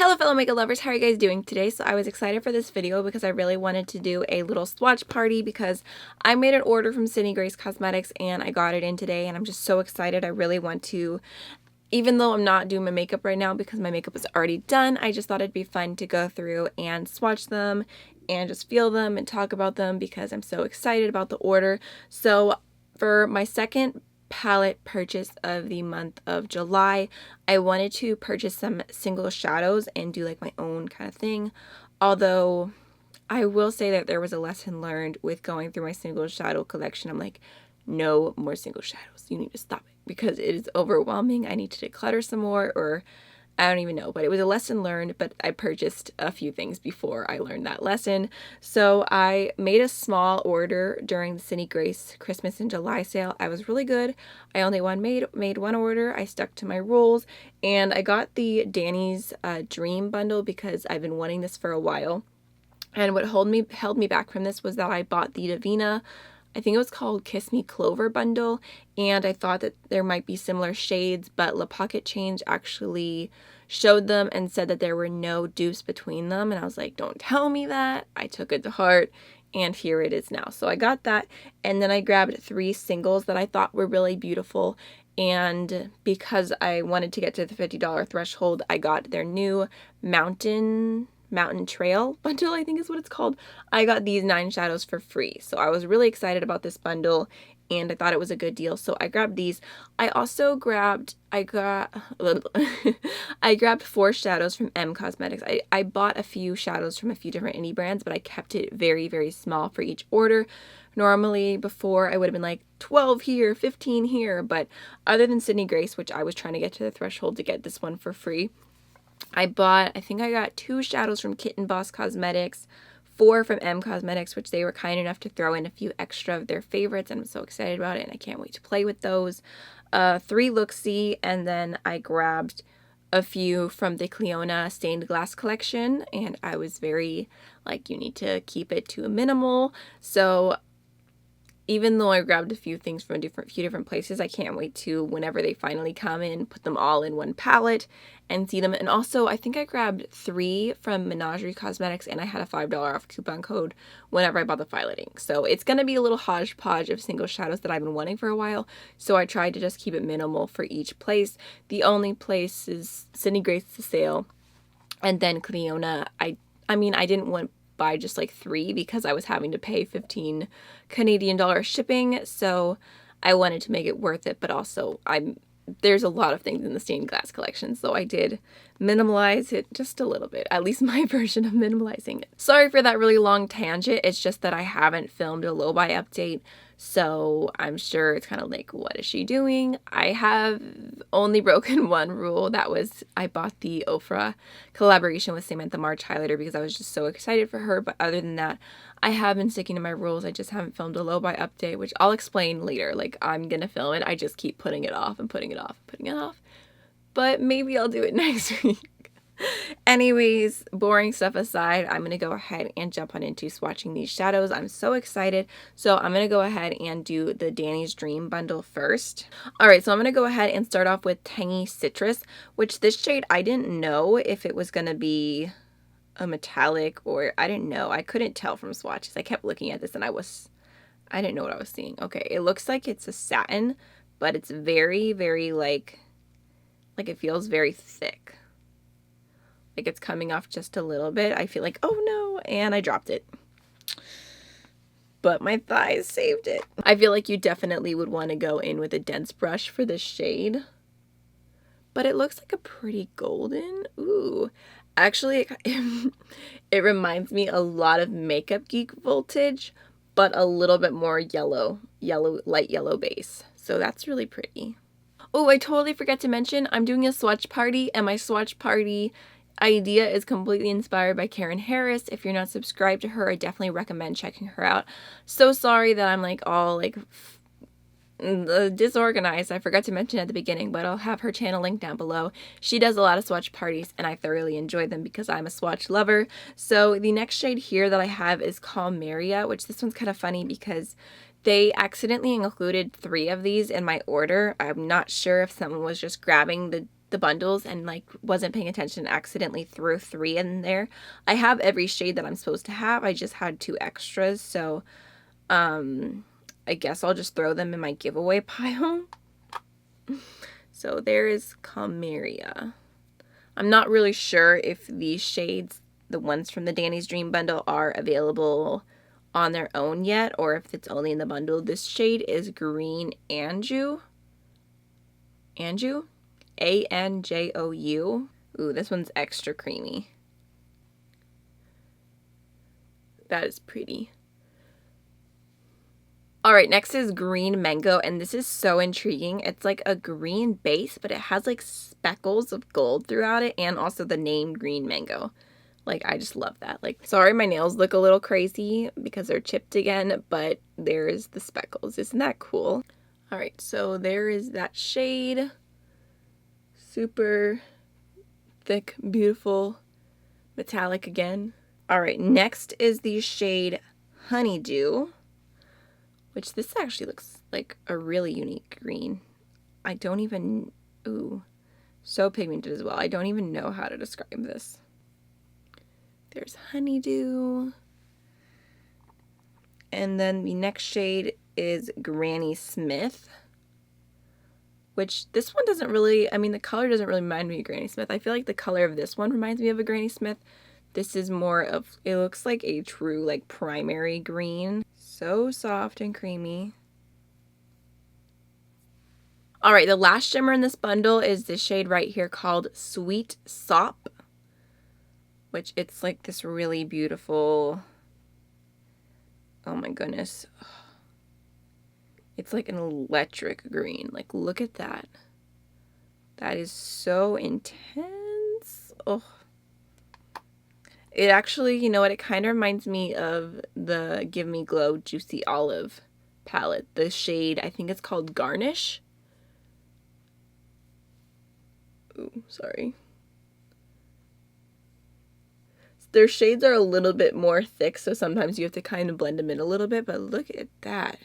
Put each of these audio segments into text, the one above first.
Hello fellow makeup lovers, how are you guys doing today? So I was excited for this video because I really wanted to do a little swatch party because I made an order from Sydney Grace Cosmetics and I got it in today and I'm just so excited. I really want to, even though I'm not doing my makeup right now because my makeup is already done, I just thought it'd be fun to go through and swatch them and just feel them and talk about them because I'm so excited about the order. So for my second palette purchase of the month of July, I wanted to purchase some single shadows and do like my own kind of thing. Although I will say that there was a lesson learned with going through my single shadow collection. I'm like, no more single shadows. You need to stop it because it is overwhelming. I need to declutter some more, or I don't even know, but it was a lesson learned, but I purchased a few things before I learned that lesson. So I made a small order during the Sydney Grace Christmas in July sale. I was really good. I only made one order. I stuck to my rules and I got the Danny's Dream bundle because I've been wanting this for a while. And what held me back from this was that I bought the Davina, I think it was called Kiss Me Clover bundle, and I thought that there might be similar shades, but La Pocket Change actually showed them and said that there were no dupes between them, and I was like, don't tell me that. I took it to heart, and here it is now. So I got that, and then I grabbed 3 singles that I thought were really beautiful, and because I wanted to get to the $50 threshold, I got their new Mountain Trail bundle, I think is what it's called. I got these 9 shadows for free. So I was really excited about this bundle and I thought it was a good deal. So I grabbed these. I also grabbed, I grabbed 4 shadows from M Cosmetics. I bought a few shadows from a few different indie brands, but I kept it very, very small for each order. Normally before I would have been like 12 here, 15 here, but other than Sydney Grace, which I was trying to get to the threshold to get this one for free, I think I got 2 shadows from Kitten Boss Cosmetics, 4 from M Cosmetics, which they were kind enough to throw in a few extra of their favorites, and I'm so excited about it, and I can't wait to play with those. 3 Look-See, and then I grabbed a few from the Cliona Stained Glass collection, and I was very, like, you need to keep it to a minimal, so even though I grabbed a few things from a few different places, I can't wait to, whenever they finally come in, put them all in one palette and see them. And also, I think I grabbed 3 from Menagerie Cosmetics, and I had a $5 off coupon code whenever I bought the fileting. So it's going to be a little hodgepodge of single shadows that I've been wanting for a while. So I tried to just keep it minimal for each place. The only place is Sydney Grace sale, and then Cliona. I mean, I didn't want buy just like 3 because I was having to pay 15 Canadian dollars shipping, so I wanted to make it worth it, but also there's a lot of things in the stained glass collection, so I did minimalize it just a little bit, at least my version of minimalizing it. Sorry for that really long tangent. It's just that I haven't filmed a low buy update, so I'm sure it's kind of like, what is she doing? I have only broken one rule. That was I bought the Ofra collaboration with Samantha March highlighter because I was just so excited for her, but other than that, I have been sticking to my rules. I just haven't filmed a low buy update, which I'll explain later. Like, I'm gonna film it. I just keep putting it off and putting it off and putting it off. But maybe I'll do it next week. Anyways, boring stuff aside, I'm going to go ahead and jump on into swatching these shadows. I'm so excited. So I'm going to go ahead and do the Danny's Dream bundle first. Alright, so I'm going to go ahead and start off with Tangy Citrus, which this shade I didn't know if it was going to be a metallic or I didn't know. I couldn't tell from swatches. I kept looking at this and I didn't know what I was seeing. Okay, it looks like it's a satin, but it's very, very like it feels very thick. Like it's coming off just a little bit. I feel like, oh no, and I dropped it. But my thighs saved it. I feel like you definitely would want to go in with a dense brush for this shade. But it looks like a pretty golden. Ooh. Actually, it reminds me a lot of Makeup Geek Voltage, but a little bit more light yellow base. So that's really pretty. Oh, I totally forgot to mention, I'm doing a swatch party, and my swatch party idea is completely inspired by Karen Harris. If you're not subscribed to her, I definitely recommend checking her out. So sorry that I'm like all like disorganized. I forgot to mention at the beginning, but I'll have her channel linked down below. She does a lot of swatch parties and I thoroughly enjoy them because I'm a swatch lover. So the next shade here that I have is called Maria, which this one's kind of funny because they accidentally included 3 of these in my order. I'm not sure if someone was just grabbing the bundles and like wasn't paying attention and accidentally threw 3 in there. I have every shade that I'm supposed to have. I just had 2 extras, so I guess I'll just throw them in my giveaway pile. So there is Camellia. I'm not really sure if these shades, the ones from the Danny's Dream bundle, are available on their own yet, or if it's only in the bundle. This shade is Green Anjou. Anjou? A-N-J-O-U. Ooh, this one's extra creamy. That is pretty. Alright, next is Green Mango, and this is so intriguing. It's like a green base, but it has like speckles of gold throughout it, and also the name Green Mango. Like, I just love that. Like, sorry my nails look a little crazy because they're chipped again, but there's the speckles. Isn't that cool? Alright, so there is that shade. Super thick, beautiful, metallic again. Alright, next is the shade Honeydew, which this actually looks like a really unique green. I don't even, ooh, so pigmented as well. I don't even know how to describe this. There's Honeydew. And then the next shade is Granny Smith, which this one doesn't really, I mean, the color doesn't really remind me of Granny Smith. I feel like the color of this one reminds me of a Granny Smith. This is more of, it looks like a true like primary green. So soft and creamy. Alright, the last shimmer in this bundle is this shade right here called Sweet Sop, which it's like this really beautiful, oh my goodness. It's like an electric green. Like, look at that. That is so intense. Oh. It actually, you know what, it kind of reminds me of the Give Me Glow Juicy Olive palette. The shade, I think it's called Garnish. Ooh, sorry. Their shades are a little bit more thick, so sometimes you have to kind of blend them in a little bit, but look at that.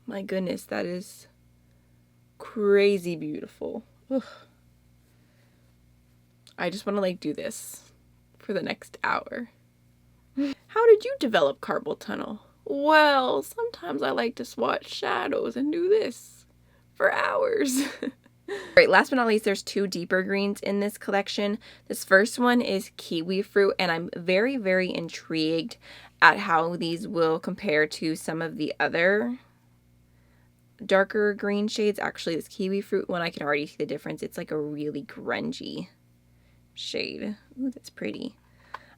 My goodness, that is crazy beautiful. Ugh. I just want to like do this for the next hour. How did you develop carpal tunnel? Well, sometimes I like to swatch shadows and do this for hours. Alright, last but not least, there's 2 deeper greens in this collection. This first one is Kiwi Fruit, and I'm very, very intrigued at how these will compare to some of the other darker green shades. Actually, this Kiwi Fruit one, I can already see the difference. It's like a really grungy shade. Ooh, that's pretty.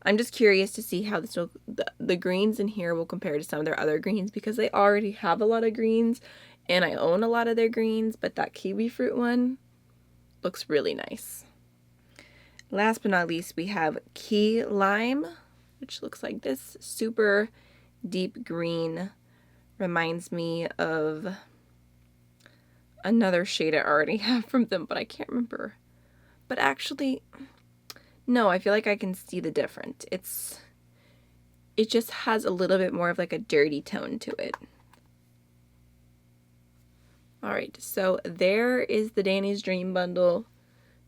I'm just curious to see how this will, the greens in here will compare to some of their other greens, because they already have a lot of greens and I own a lot of their greens, but that Kiwi Fruit one looks really nice. Last but not least, we have Key Lime, which looks like this. Super deep green. Reminds me of another shade I already have from them, but I can't remember. But actually, no, I feel like I can see the difference. It just has a little bit more of like a dirty tone to it. Alright, so there is the Danny's Dream bundle.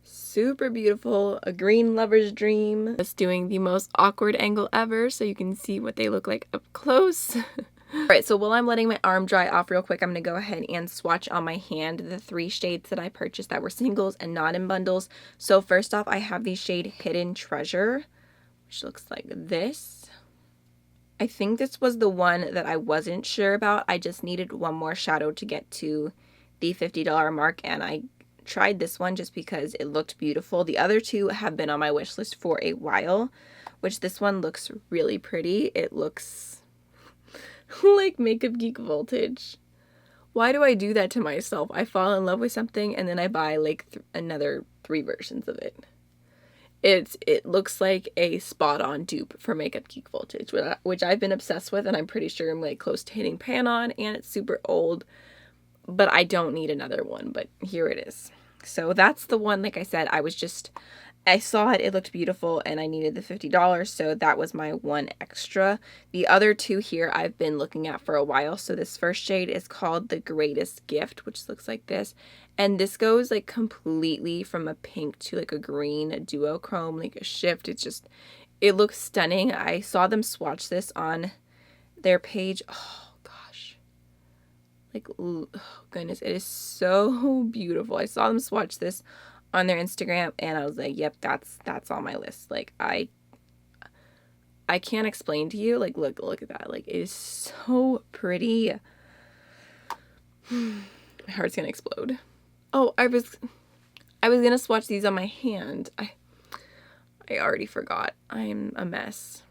Super beautiful, a green lover's dream. Just doing the most awkward angle ever so you can see what they look like up close. Alright, so while I'm letting my arm dry off real quick, I'm going to go ahead and swatch on my hand the 3 shades that I purchased that were singles and not in bundles. So first off, I have the shade Hidden Treasure, which looks like this. I think this was the one that I wasn't sure about. I just needed one more shadow to get to the $50 mark, and I tried this one just because it looked beautiful. The other 2 have been on my wish list for a while, which this one looks really pretty. It looks like Makeup Geek Voltage. Why do I do that to myself? I fall in love with something and then I buy like another 3 versions of it. It looks like a spot-on dupe for Makeup Geek Voltage, which I've been obsessed with, and I'm pretty sure I'm like close to hitting pan on, and it's super old, but I don't need another one, but here it is. So that's the one, like I said, I was just I saw it, it looked beautiful, and I needed the $50, so that was my one extra. The other two here I've been looking at for a while. So this first shade is called The Greatest Gift, which looks like this. And this goes like completely from a pink to like a green, a duochrome, like a shift. It's just, it looks stunning. I saw them swatch this on their page. Oh gosh. Like, oh goodness, it is so beautiful. I saw them swatch this on their Instagram, and I was like, yep, that's on my list. Like, I can't explain to you. Like, look at that. Like, it is so pretty. My heart's gonna explode. Oh, I was gonna swatch these on my hand. I already forgot. I'm a mess.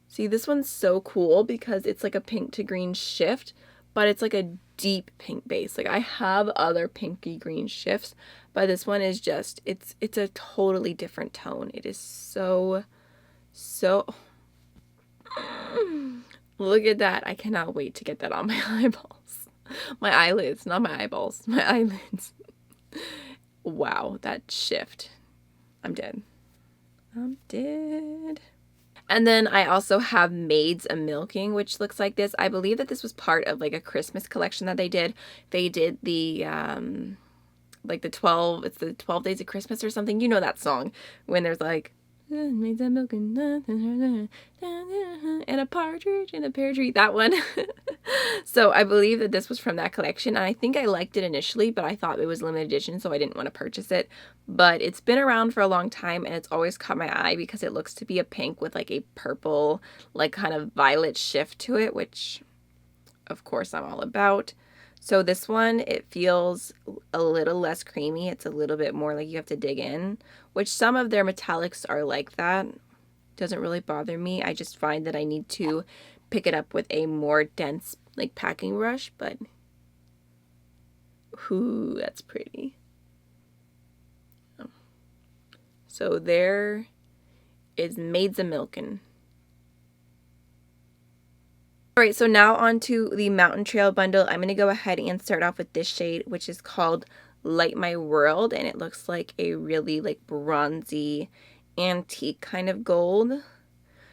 See, this one's so cool because it's like a pink to green shift, but it's like a deep pink base. Like, I have other pinky green shifts, but this one is just, it's a totally different tone. It is so look at that. I cannot wait to get that on my eyeballs. My eyelids, not my eyeballs, my eyelids. Wow, that shift. I'm dead. I'm dead. And then I also have Maids A Milking, which looks like this. I believe that this was part of like a Christmas collection that they did. They did the like the 12, it's the 12 Days of Christmas or something. You know that song when there's like maids a milking and a partridge in a pear tree, that one. So I believe that this was from that collection, and I think I liked it initially, but I thought it was limited edition, so I didn't want to purchase it. But it's been around for a long time, and it's always caught my eye because it looks to be a pink with like a purple, like kind of violet shift to it, which of course I'm all about. So this one, it feels a little less creamy. It's a little bit more like you have to dig in, which some of their metallics are like that. Doesn't really bother me. I just find that I need to pick it up with a more dense like packing brush, but ooh, that's pretty. So there is Maids A Milkin. Alright, so now on to the Mountain Trail bundle. I'm going to go ahead and start off with this shade, which is called Light My World, and it looks like a really like bronzy antique kind of gold.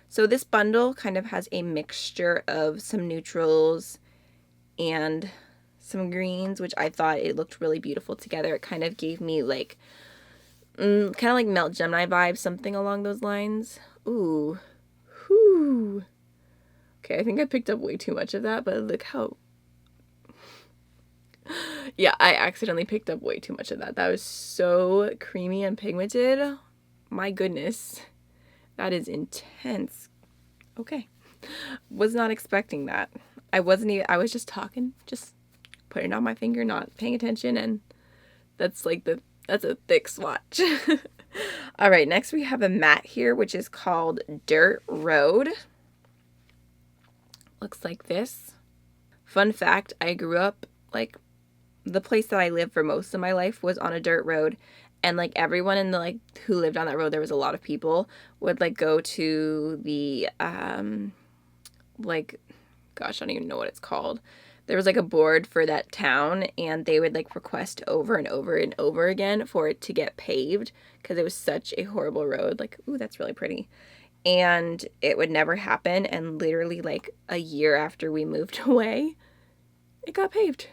So this bundle kind of has a mixture of some neutrals and some greens, which I thought it looked really beautiful together. It kind of gave me like kind of like Melt Gemini vibes, something along those lines. Ooh, whoo. Okay, I think I picked up way too much of that, but look how... Yeah, I accidentally picked up way too much of that. That was so creamy and pigmented. My goodness. That is intense. Okay. Was not expecting that. I was just talking, just putting it on my finger, not paying attention, and that's like that's a thick swatch. All right, next we have a matte here, which is called Dirt Road. Looks like this. Fun fact, I grew up, like, the place that I lived for most of my life was on a dirt road, and like everyone in the like who lived on that road, there was a lot of people, would like go to the like, gosh, I don't even know what it's called. There was like a board for that town, and they would like request over and over and over again for it to get paved because it was such a horrible road. Like, ooh, that's really pretty. And it would never happen, and literally like a year after we moved away, it got paved.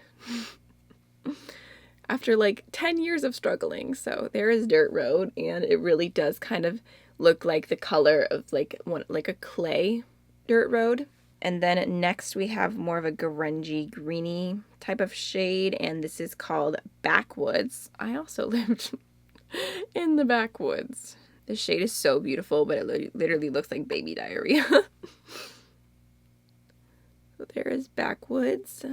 After like 10 years of struggling. So there is Dirt Road, and it really does kind of look like the color of like a clay dirt road. And then next we have more of a grungy greeny type of shade, and this is called Backwoods. I also lived in the backwoods. The shade is so beautiful, but it literally looks like baby diarrhea. So there is Backwoods.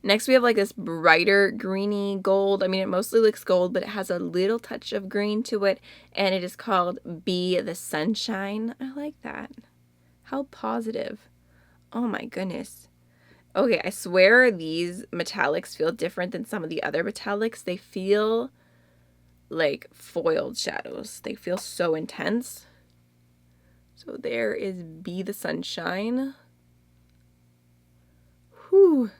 Next we have like this brighter greeny gold. I mean, it mostly looks gold, but it has a little touch of green to it, and it is called Be the Sunshine. I like that. How positive. Oh my goodness. Okay, I swear these metallics feel different than some of the other metallics. They feel like foiled shadows. They feel so intense. So there is Be the Sunshine. Whew.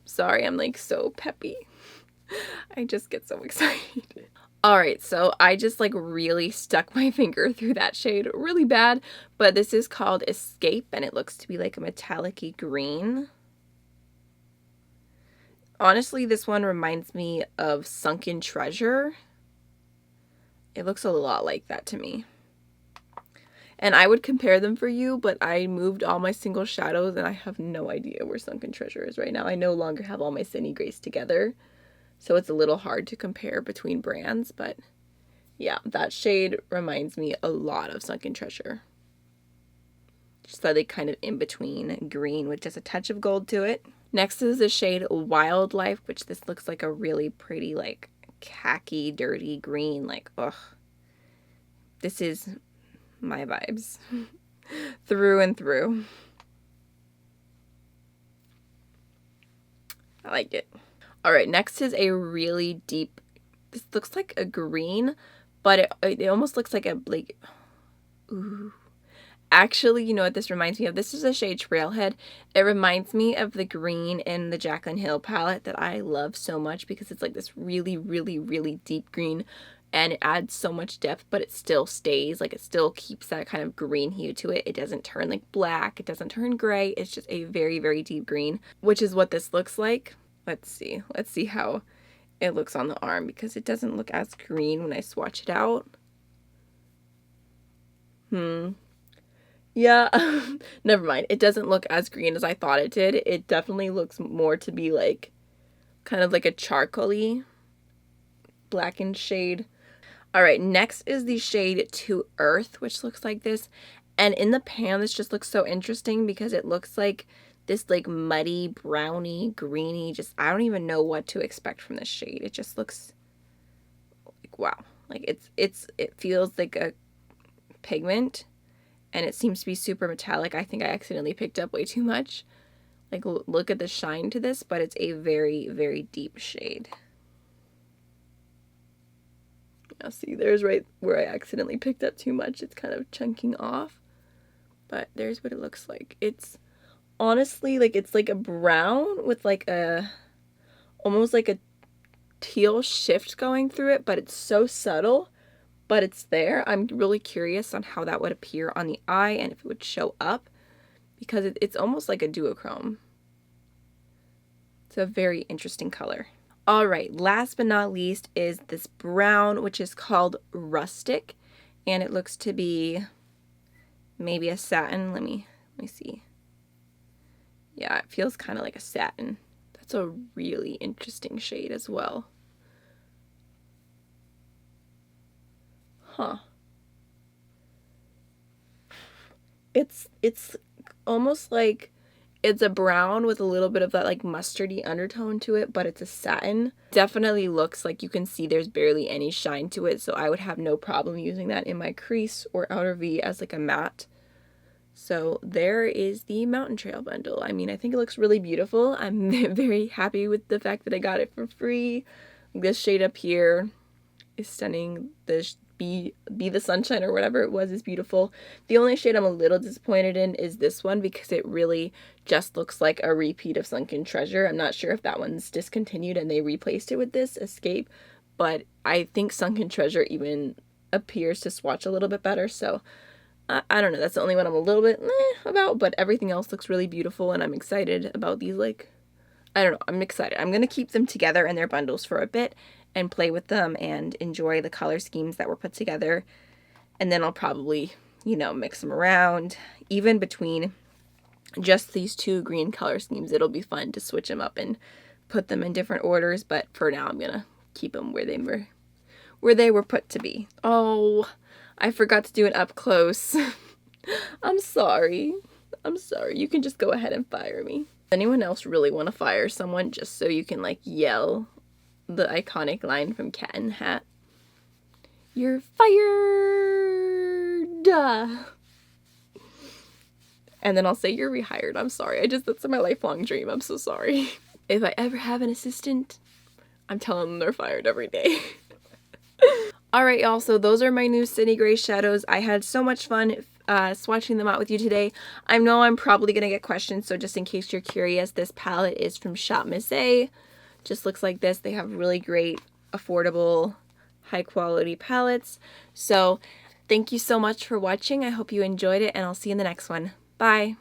Sorry, I'm like so peppy. I just get so excited. Alright, so I just like really stuck my finger through that shade really bad, but this is called Escape, and it looks to be like a metallic-y green. Honestly, this one reminds me of Sunken Treasure. It looks a lot like that to me. And I would compare them for you, but I moved all my single shadows and I have no idea where Sunken Treasure is right now. I no longer have all my Cindy Grace together, so it's a little hard to compare between brands, but yeah, that shade reminds me a lot of Sunken Treasure. Just slightly kind of in between green with just a touch of gold to it. Next is the shade Wildlife, which this looks like a really pretty, like, khaki, dirty green. Like, ugh. This is my vibes. Through and through. I like it. Alright, next is a really deep, this looks like a green, but it almost looks like a, like, ooh. Actually, you know what this reminds me of? This is a shade Trailhead. It reminds me of the green in the Jaclyn Hill palette that I love so much because it's like this really, really, really deep green, and it adds so much depth, but it still stays, like it still keeps that kind of green hue to it. It doesn't turn like black, it doesn't turn gray, it's just a very, very deep green, which is what this looks like. Let's see how it looks on the arm because it doesn't look as green when I swatch it out. Yeah, never mind. It doesn't look as green as I thought it did. It definitely looks more to be like kind of like a charcoaly blackened shade. Alright, next is the shade To Earth, which looks like this. And in the pan, this just looks so interesting because it looks like this like muddy, browny, greeny, just I don't even know what to expect from this shade. It just looks like wow. Like it feels like a pigment. And it seems to be super metallic. I think I accidentally picked up way too much. Like, look at the shine to this, but it's a very, very deep shade. Now, see, there's right where I accidentally picked up too much. It's kind of chunking off. But there's what it looks like. It's honestly, like, it's like a brown with like a, almost like a teal shift going through it, but it's so subtle. But it's there. I'm really curious on how that would appear on the eye and if it would show up because it's almost like a duochrome. It's a very interesting color. All right, last but not least is this brown, which is called Rustic, and it looks to be maybe a satin. Let me see. Yeah, it feels kind of like a satin. That's a really interesting shade as well. Huh. It's almost like it's a brown with a little bit of that like mustardy undertone to it, but it's a satin. Definitely looks like you can see there's barely any shine to it, so I would have no problem using that in my crease or outer V as like a matte. So there is the Mountain Trail bundle. I mean, I think it looks really beautiful. I'm very happy with the fact that I got it for free. This shade up here is stunning. This Be the Sunshine or whatever it was is beautiful. The only shade I'm a little disappointed in is this one because it really just looks like a repeat of Sunken Treasure. I'm not sure if that one's discontinued and they replaced it with this, Escape, but I think Sunken Treasure even appears to swatch a little bit better, so I don't know. That's the only one I'm a little bit about, but everything else looks really beautiful and I'm excited about these, like, I don't know, I'm excited. I'm going to keep them together in their bundles for a bit and play with them and enjoy the color schemes that were put together. And then I'll probably, you know, mix them around. Even between just these two green color schemes, it'll be fun to switch them up and put them in different orders. But for now, I'm going to keep them where they were put to be. Oh, I forgot to do an up close. I'm sorry. I'm sorry. You can just go ahead and fire me. Anyone else really want to fire someone just so you can like yell the iconic line from Cat in the Hat? You're fired! And then I'll say you're rehired. I'm sorry. That's my lifelong dream. I'm so sorry. If I ever have an assistant, I'm telling them they're fired every day. Alright, y'all, so those are my new Cindy Grace shadows. I had so much fun swatching them out with you today. I know I'm probably going to get questions, so just in case you're curious, this palette is from Shop Miss A. Just looks like this. They have really great, affordable, high quality palettes. So thank you so much for watching. I hope you enjoyed it, and I'll see you in the next one. Bye!